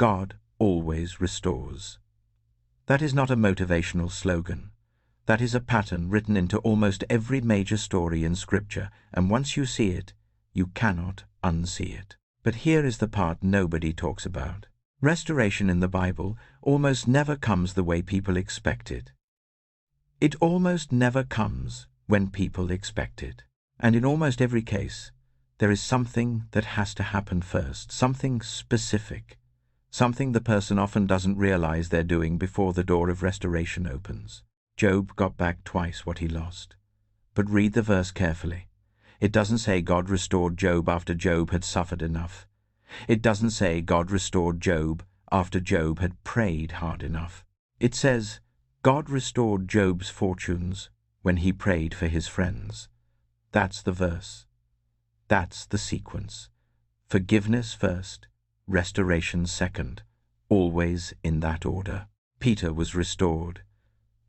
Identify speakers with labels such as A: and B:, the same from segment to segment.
A: God always restores. That is not a motivational slogan. That is a pattern written into almost every major story in Scripture, and once you see it, you cannot unsee it. But here is the part nobody talks about. Restoration in the Bible almost never comes the way people expect it. It almost never comes when people expect it. And in almost every case, there is something that has to happen first, something specific, something the person often doesn't realize they're doing before the door of restoration opens. Job got back twice what he lost. But read the verse carefully. It doesn't say God restored Job after Job had suffered enough. It doesn't say God restored Job after Job had prayed hard enough. It says God restored Job's fortunes when he prayed for his friends. That's the verse. That's the sequence. Forgiveness first, restoration second, always in that order. Peter was restored,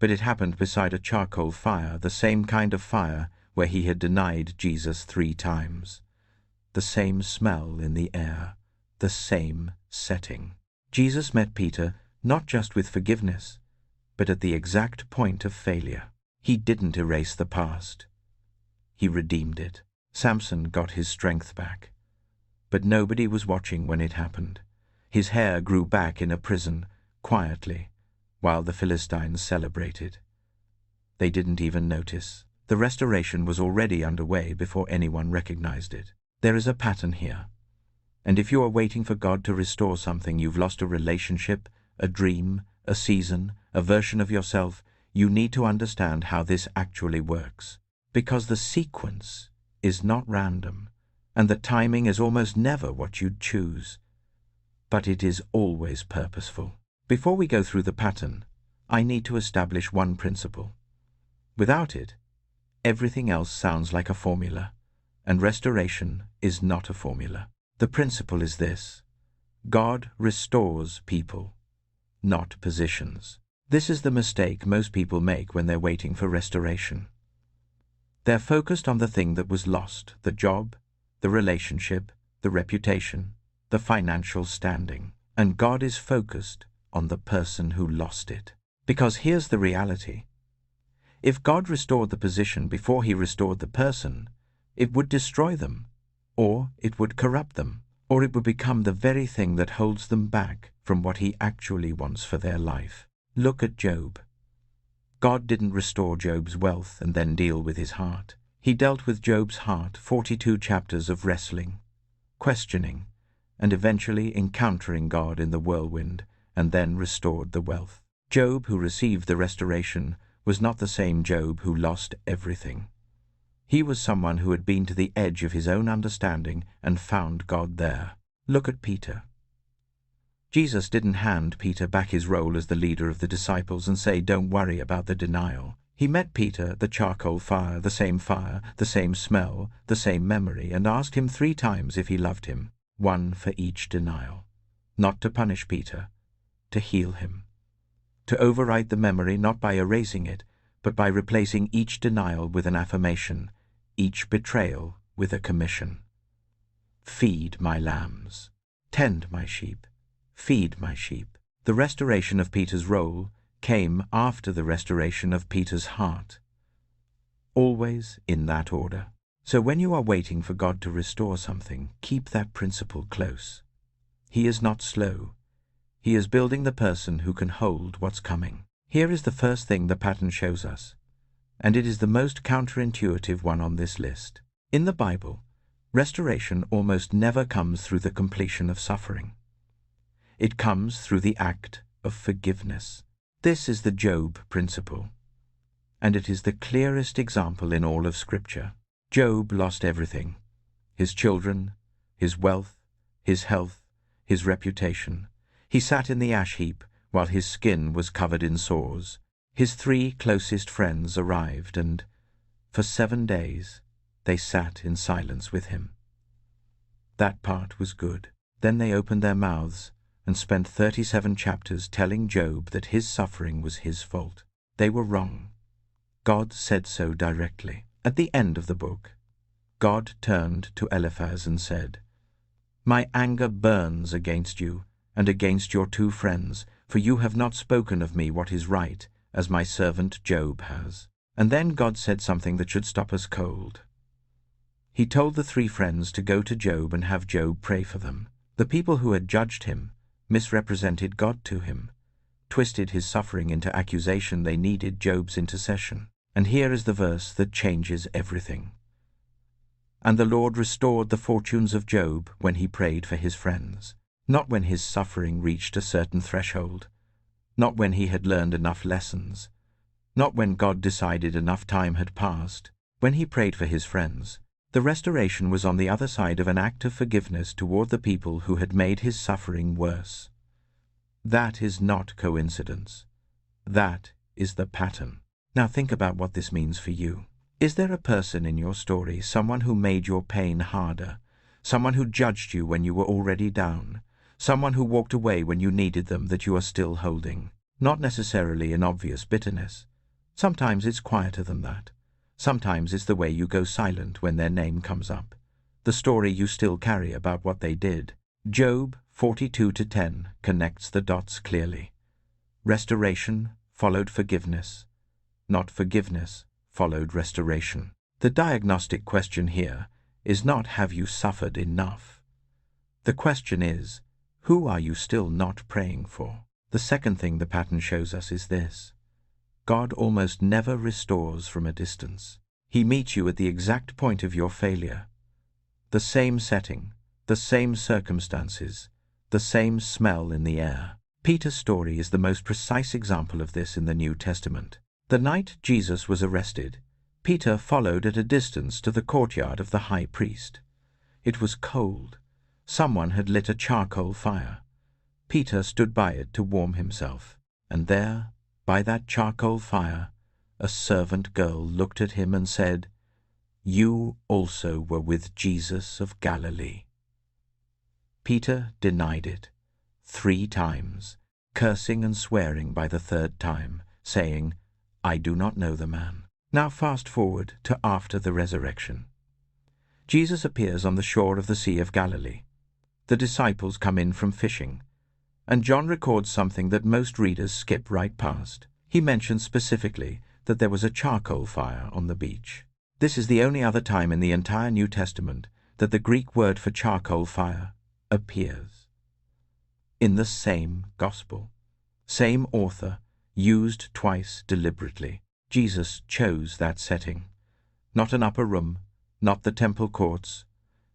A: but it happened beside a charcoal fire, the same kind of fire where he had denied Jesus 3 times. The same smell in the air, the same setting. Jesus met Peter not just with forgiveness, but at the exact point of failure. He didn't erase the past. He redeemed it. Samson got his strength back. But nobody was watching when it happened. His hair grew back in a prison, quietly, while the Philistines celebrated. They didn't even notice. The restoration was already underway before anyone recognized it. There is a pattern here. And if you are waiting for God to restore something, you've lost a relationship, a dream, a season, a version of yourself, you need to understand how this actually works. Because the sequence is not random, and the timing is almost never what you'd choose. But it is always purposeful. Before we go through the pattern, I need to establish one principle. Without it, everything else sounds like a formula, and restoration is not a formula. The principle is this: God restores people, not positions. This is the mistake most people make when they're waiting for restoration. They're focused on the thing that was lost, the job, the relationship, the reputation, the financial standing. And God is focused on the person who lost it. Because here's the reality. If God restored the position before he restored the person, it would destroy them, or it would corrupt them, or it would become the very thing that holds them back from what he actually wants for their life. Look at Job. God didn't restore Job's wealth and then deal with his heart. He dealt with Job's heart, 42 chapters of wrestling, questioning, and eventually encountering God in the whirlwind, and then restored the wealth. Job, who received the restoration, was not the same Job who lost everything. He was someone who had been to the edge of his own understanding and found God there. Look at Peter. Jesus didn't hand Peter back his role as the leader of the disciples and say, "Don't worry about the denial." He met Peter at the charcoal fire, the same smell, the same memory, and asked him 3 times if he loved him, one for each denial. Not to punish Peter, to heal him. To override the memory not by erasing it, but by replacing each denial with an affirmation, each betrayal with a commission. Feed my lambs. Tend my sheep. Feed my sheep. The restoration of Peter's role came after the restoration of Peter's heart. Always in that order. So when you are waiting for God to restore something, keep that principle close. He is not slow. He is building the person who can hold what's coming. Here is the first thing the pattern shows us, and it is the most counterintuitive one on this list. In the Bible, restoration almost never comes through the completion of suffering. It comes through the act of forgiveness. This is the Job principle, and it is the clearest example in all of Scripture. Job lost everything: his children, his wealth, his health, his reputation. He sat in the ash heap while his skin was covered in sores. His 3 closest friends arrived, and for 7 days they sat in silence with him. That part was good. Then they opened their mouths and spent 37 chapters telling Job that his suffering was his fault. They were wrong. God said so directly. At the end of the book, God turned to Eliphaz and said, "My anger burns against you, and against your 2 friends, for you have not spoken of me what is right, as my servant Job has." And then God said something that should stop us cold. He told the 3 friends to go to Job and have Job pray for them. The people who had judged him misrepresented God to him, twisted his suffering into accusation. They needed Job's intercession. And here is the verse that changes everything. "And the Lord restored the fortunes of Job when he prayed for his friends," not when his suffering reached a certain threshold, not when he had learned enough lessons, not when God decided enough time had passed. When he prayed for his friends, the restoration was on the other side of an act of forgiveness toward the people who had made his suffering worse. That is not coincidence. That is the pattern. Now think about what this means for you. Is there a person in your story, someone who made your pain harder, someone who judged you when you were already down, someone who walked away when you needed them, that you are still holding? Not necessarily in obvious bitterness. Sometimes it's quieter than that. Sometimes it's the way you go silent when their name comes up, the story you still carry about what they did. Job 42:10 connects the dots clearly. Restoration followed forgiveness, not forgiveness followed restoration. The diagnostic question here is not have you suffered enough. The question is, who are you still not praying for? The second thing the pattern shows us is this: God almost never restores from a distance. He meets you at the exact point of your failure. The same setting, the same circumstances, the same smell in the air. Peter's story is the most precise example of this in the New Testament. The night Jesus was arrested, Peter followed at a distance to the courtyard of the high priest. It was cold. Someone had lit a charcoal fire. Peter stood by it to warm himself, and there, by that charcoal fire, a servant girl looked at him and said, "You also were with Jesus of Galilee." Peter denied it 3 times, cursing and swearing by the 3rd time, saying, "I do not know the man." Now fast forward to after the resurrection. Jesus appears on the shore of the Sea of Galilee. The disciples come in from fishing, and John records something that most readers skip right past. He mentions specifically that there was a charcoal fire on the beach. This is the only other time in the entire New Testament that the Greek word for charcoal fire appears. In the same gospel, same author, used twice deliberately. Jesus chose that setting. Not an upper room, not the temple courts.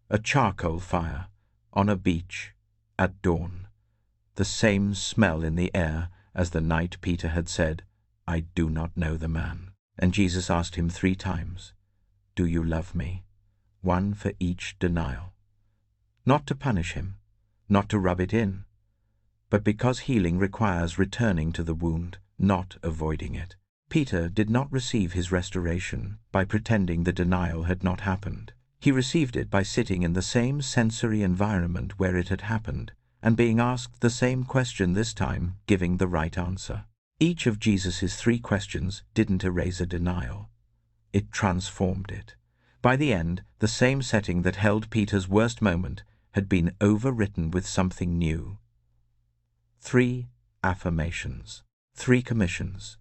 A: A charcoal fire on a beach at dawn. The same smell in the air as the night Peter had said, "I do not know the man." And Jesus asked him 3 times, "Do you love me?" 1 for each denial. Not to punish him, not to rub it in, but because healing requires returning to the wound, not avoiding it. Peter did not receive his restoration by pretending the denial had not happened. He received it by sitting in the same sensory environment where it had happened, and being asked the same question, this time giving the right answer. Each of Jesus' 3 questions didn't erase a denial. It transformed it. By the end, the same setting that held Peter's worst moment had been overwritten with something new. 3 affirmations, 3 commissions.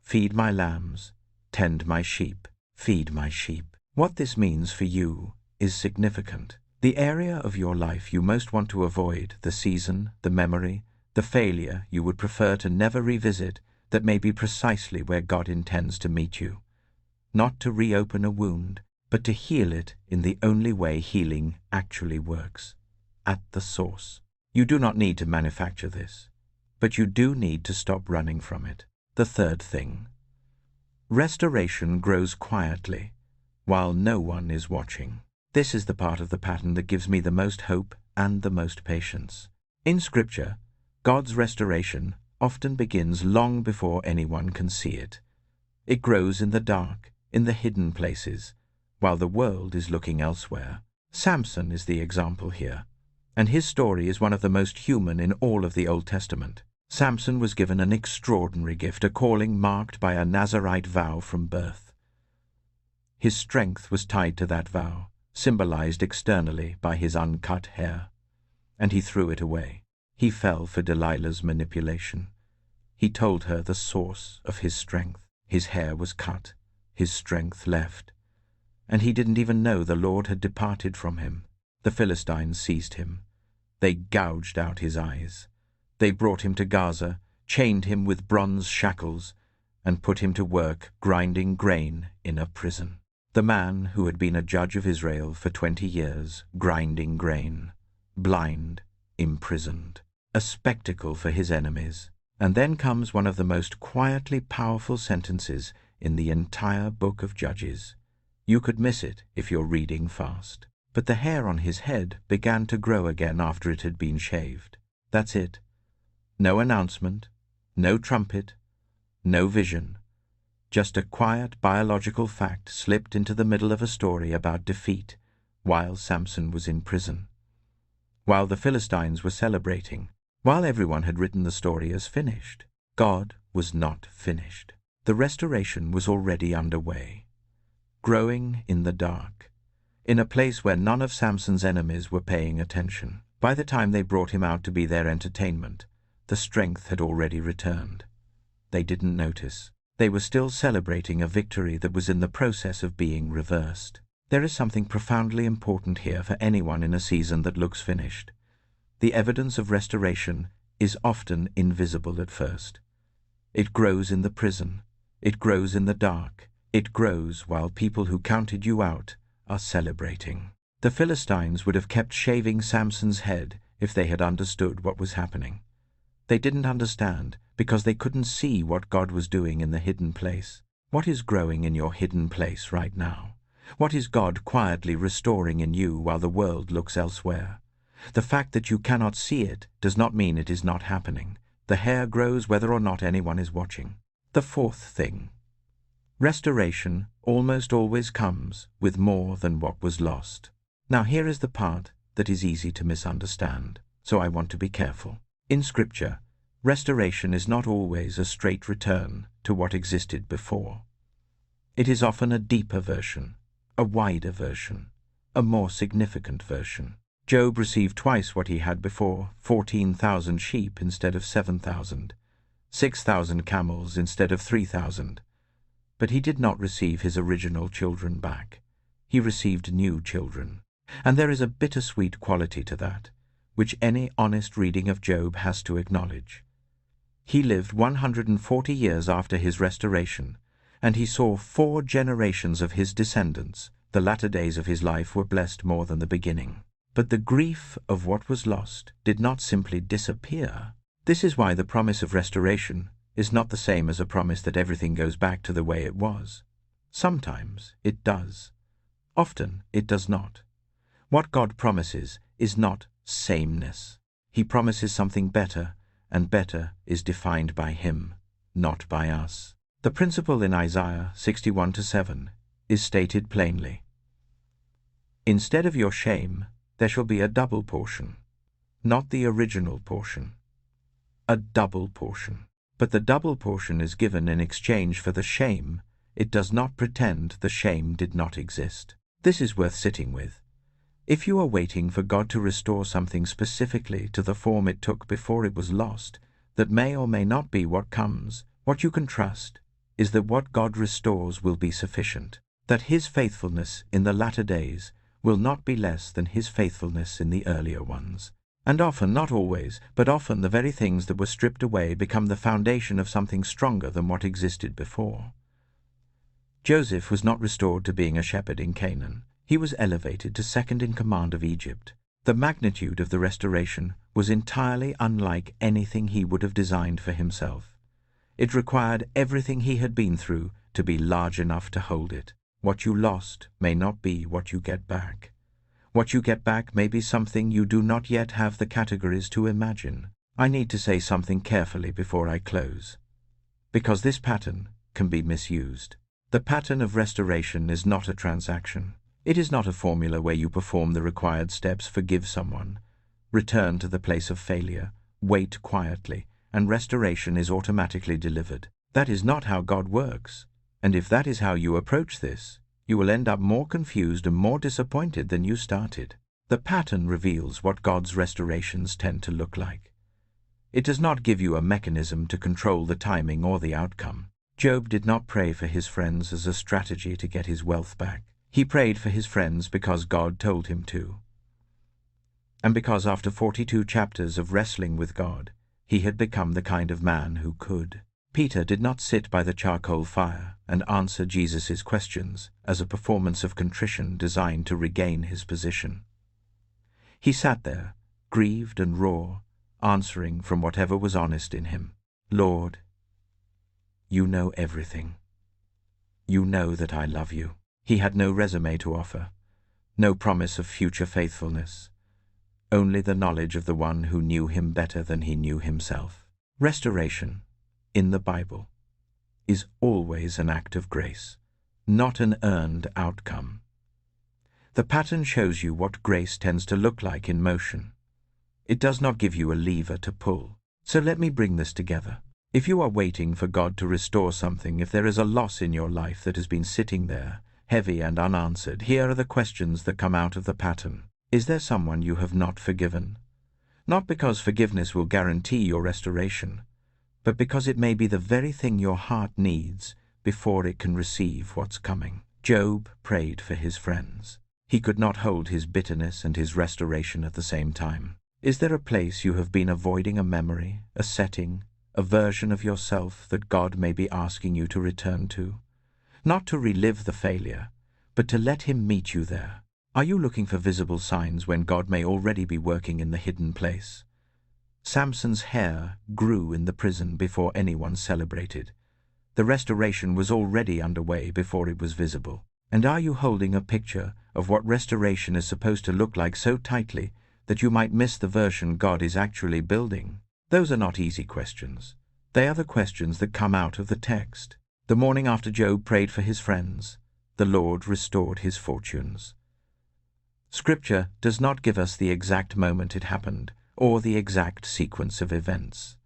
A: Feed my lambs, tend my sheep, feed my sheep. What this means for you is significant. The area of your life you most want to avoid, the season, the memory, the failure you would prefer to never revisit, that may be precisely where God intends to meet you. Not to reopen a wound, but to heal it in the only way healing actually works, at the source. You do not need to manufacture this, but you do need to stop running from it. The third thing. Restoration grows quietly, while no one is watching. This is the part of the pattern that gives me the most hope and the most patience. In Scripture, God's restoration often begins long before anyone can see it. It grows in the dark, in the hidden places, while the world is looking elsewhere. Samson is the example here, and his story is one of the most human in all of the Old Testament. Samson was given an extraordinary gift, a calling marked by a Nazirite vow from birth. His strength was tied to that vow, symbolized externally by his uncut hair, and he threw it away. He fell for Delilah's manipulation. He told her the source of his strength. His hair was cut, his strength left, and he didn't even know the Lord had departed from him. The Philistines seized him. They gouged out his eyes. They brought him to Gaza, chained him with bronze shackles, and put him to work grinding grain in a prison. The man who had been a judge of Israel for 20 years, grinding grain, blind, imprisoned, a spectacle for his enemies. And then comes one of the most quietly powerful sentences in the entire book of Judges. You could miss it if you're reading fast. But the hair on his head began to grow again after it had been shaved. That's it. No announcement, no trumpet, no vision. Just a quiet biological fact slipped into the middle of a story about defeat while Samson was in prison. While the Philistines were celebrating, while everyone had written the story as finished, God was not finished. The restoration was already underway. Growing in the dark, in a place where none of Samson's enemies were paying attention. By the time they brought him out to be their entertainment, the strength had already returned. They didn't notice. They were still celebrating a victory that was in the process of being reversed. There is something profoundly important here for anyone in a season that looks finished. The evidence of restoration is often invisible at first. It grows in the prison. It grows in the dark. It grows while people who counted you out are celebrating. The Philistines would have kept shaving Samson's head if they had understood what was happening. They didn't understand because they couldn't see what God was doing in the hidden place. What is growing in your hidden place right now? What is God quietly restoring in you while the world looks elsewhere? The fact that you cannot see it does not mean it is not happening. The hair grows whether or not anyone is watching. The fourth thing. Restoration almost always comes with more than what was lost. Now here is the part that is easy to misunderstand, so I want to be careful. In Scripture, restoration is not always a straight return to what existed before. It is often a deeper version, a wider version, a more significant version. Job received twice what he had before, 14,000 sheep instead of 7,000, 6,000 camels instead of 3,000. But he did not receive his original children back. He received new children. And there is a bittersweet quality to that, which any honest reading of Job has to acknowledge. He lived 140 years after his restoration, and he saw 4 generations of his descendants. The latter days of his life were blessed more than the beginning. But the grief of what was lost did not simply disappear. This is why the promise of restoration is not the same as a promise that everything goes back to the way it was. Sometimes it does. Often it does not. What God promises is not sameness. He promises something better, and better is defined by Him, not by us. The principle in Isaiah 61:7 is stated plainly. Instead of your shame, there shall be a double portion, not the original portion. A double portion. But the double portion is given in exchange for the shame. It does not pretend the shame did not exist. This is worth sitting with. If you are waiting for God to restore something specifically to the form it took before it was lost, that may or may not be what comes, what you can trust is that what God restores will be sufficient, that His faithfulness in the latter days will not be less than His faithfulness in the earlier ones. And often, not always, but often the very things that were stripped away become the foundation of something stronger than what existed before. Joseph was not restored to being a shepherd in Canaan. He was elevated to second in command of Egypt. The magnitude of the restoration was entirely unlike anything he would have designed for himself. It required everything he had been through to be large enough to hold it. What you lost may not be what you get back. What you get back may be something you do not yet have the categories to imagine. I need to say something carefully before I close, because this pattern can be misused. The pattern of restoration is not a transaction. It is not a formula where you perform the required steps, forgive someone, return to the place of failure, wait quietly, and restoration is automatically delivered. That is not how God works, and if that is how you approach this, you will end up more confused and more disappointed than you started. The pattern reveals what God's restorations tend to look like. It does not give you a mechanism to control the timing or the outcome. Job did not pray for his friends as a strategy to get his wealth back. He prayed for his friends because God told him to, and because after 42 chapters of wrestling with God, he had become the kind of man who could. Peter did not sit by the charcoal fire and answer Jesus' questions as a performance of contrition designed to regain his position. He sat there, grieved and raw, answering from whatever was honest in him. Lord, you know everything. You know that I love you. He had no resume to offer, no promise of future faithfulness, only the knowledge of the one who knew him better than he knew himself. Restoration, in the Bible, is always an act of grace, not an earned outcome. The pattern shows you what grace tends to look like in motion. It does not give you a lever to pull. So let me bring this together. If you are waiting for God to restore something, if there is a loss in your life that has been sitting there, heavy and unanswered, here are the questions that come out of the pattern. Is there someone you have not forgiven? Not because forgiveness will guarantee your restoration, but because it may be the very thing your heart needs before it can receive what's coming. Job prayed for his friends. He could not hold his bitterness and his restoration at the same time. Is there a place you have been avoiding, a memory, a setting, a version of yourself that God may be asking you to return to? Not to relive the failure, but to let him meet you there. Are you looking for visible signs when God may already be working in the hidden place? Samson's hair grew in the prison before anyone celebrated. The restoration was already underway before it was visible. And are you holding a picture of what restoration is supposed to look like so tightly that you might miss the version God is actually building? Those are not easy questions. They are the questions that come out of the text. The morning after Job prayed for his friends, the Lord restored his fortunes. Scripture does not give us the exact moment it happened, or the exact sequence of events.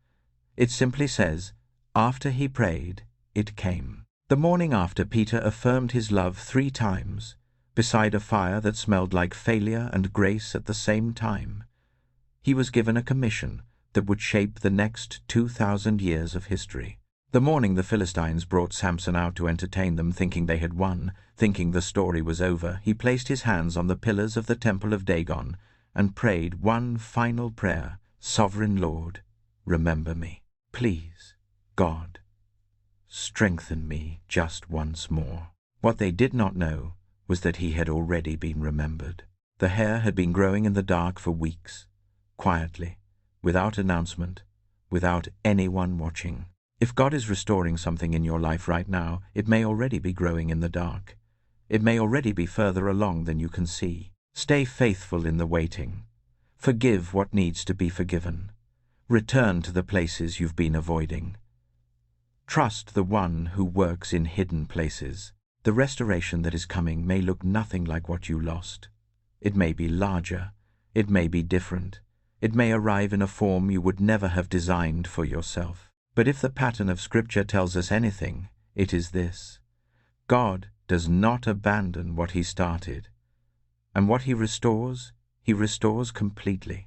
A: It simply says, after he prayed, it came. The morning after, Peter affirmed his love 3 times, beside a fire that smelled like failure and grace at the same time. He was given a commission that would shape the next 2,000 years of history. The morning the Philistines brought Samson out to entertain them, thinking they had won, thinking the story was over, he placed his hands on the pillars of the temple of Dagon and prayed one final prayer. Sovereign Lord, remember me. Please, God, strengthen me just once more. What they did not know was that he had already been remembered. The hair had been growing in the dark for weeks, quietly, without announcement, without anyone watching. If God is restoring something in your life right now, it may already be growing in the dark. It may already be further along than you can see. Stay faithful in the waiting. Forgive what needs to be forgiven. Return to the places you've been avoiding. Trust the one who works in hidden places. The restoration that is coming may look nothing like what you lost. It may be larger. It may be different. It may arrive in a form you would never have designed for yourself. But if the pattern of Scripture tells us anything, it is this: God does not abandon what he started, and what he restores completely.